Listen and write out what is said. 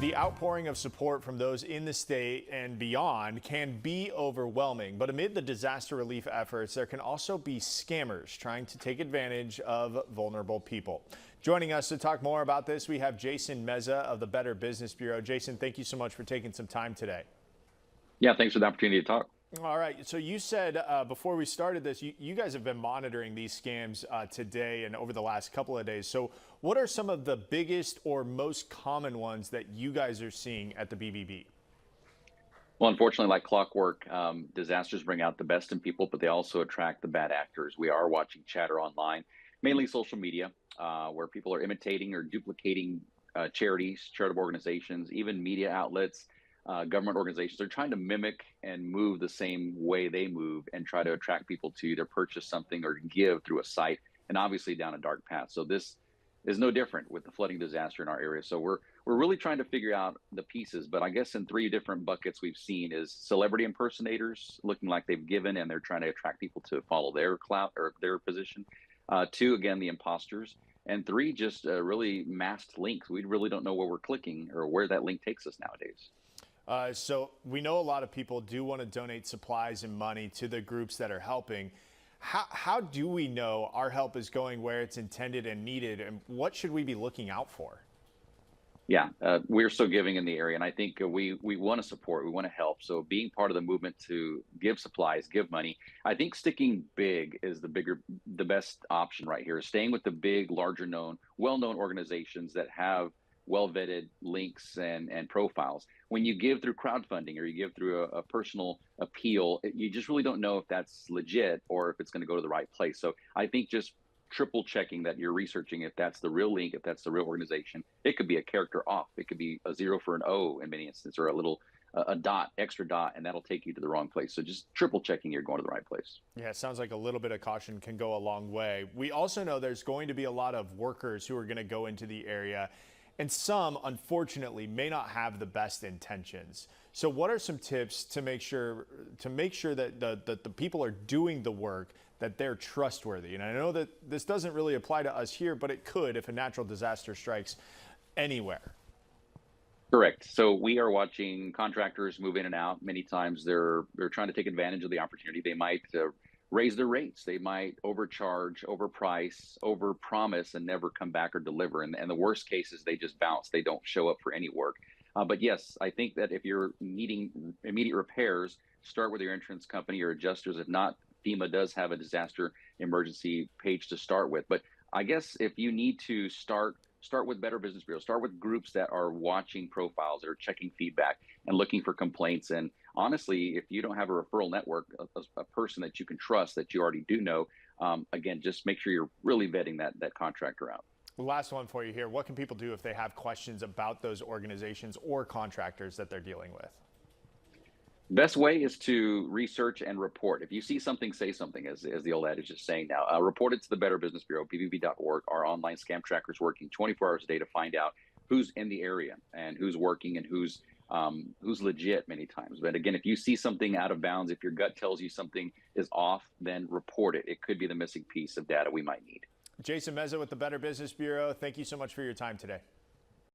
The outpouring of support from those in the state and beyond can be overwhelming, but amid the disaster relief efforts, there can also be scammers trying to take advantage of vulnerable people. Joining us to talk more about this, we have Jason Meza of the Better Business Bureau. Jason, thank you so much for taking some time today. Yeah, thanks for the opportunity to talk. All right. So you said before we started this, you guys have been monitoring these scams today and over the last couple of days. So what are some of the biggest or most common ones that you guys are seeing at the BBB? Well, unfortunately, like clockwork, disasters bring out the best in people, but they also attract the bad actors. We are watching chatter online, mainly social media, where people are imitating or duplicating charities, charitable organizations, even media outlets, government organizations. They're trying to mimic and move the same way they move and try to attract people to either purchase something or give through a site, and obviously down a dark path. So this is no different with the flooding disaster in our area. So we're really trying to figure out the pieces, but I guess in three different buckets we've seen is celebrity impersonators looking like they've given and they're trying to attract people to follow their clout or their position. Two, again, the imposters. And three, just really masked links. We really don't know where we're clicking or where that link takes us nowadays. So we know a lot of people do want to donate supplies and money to the groups that are helping. How do we know our help is going where it's intended and needed, and what should we be looking out for? Yeah, we're still giving in the area, and I think we want to support, we want to help. So being part of the movement to give supplies, give money, I think sticking big is the best option right here. Staying with the big, larger known, well-known organizations that have well-vetted links and profiles. When you give through crowdfunding or you give through a personal appeal, you just really don't know if that's legit or if it's going to go to the right place. So I think just triple checking that you're researching if that's the real link, if that's the real organization. It could be a character off. It could be a 0 for an O in many instances, or a little a dot, extra dot, and that'll take you to the wrong place. So just triple checking you're going to the right place. Yeah, it sounds like a little bit of caution can go a long way. We also know there's going to be a lot of workers who are going to go into the area, and some, unfortunately, may not have the best intentions. So what are some tips to make sure that the people are doing the work, that they're trustworthy? And I know that this doesn't really apply to us here, but it could if a natural disaster strikes anywhere. Correct. So we are watching contractors move in and out. Many times they're trying to take advantage of the opportunity. They might raise their rates. They might overcharge, overprice, overpromise, and never come back or deliver. And the worst case is they just bounce. They don't show up for any work. But yes, I think that if you're needing immediate repairs, start with your insurance company or adjusters. If not, FEMA does have a disaster emergency page to start with. But I guess if you need to start with Better Business Bureau, start with groups that are watching profiles, that are checking feedback and looking for complaints. And honestly, if you don't have a referral network, a person that you can trust, that you already do know, again, just make sure you're really vetting that contractor out. Last one for you here. What can people do if they have questions about those organizations or contractors that they're dealing with? Best way is to research and report. If you see something, say something, as the old adage is saying now. Report it to the Better Business Bureau, bbb.org. Our online scam tracker is working 24 hours a day to find out who's in the area and who's working and who's legit many times. But again, if you see something out of bounds, if your gut tells you something is off, then report it. It could be the missing piece of data we might need. Jason Meza with the Better Business Bureau, thank you so much for your time today.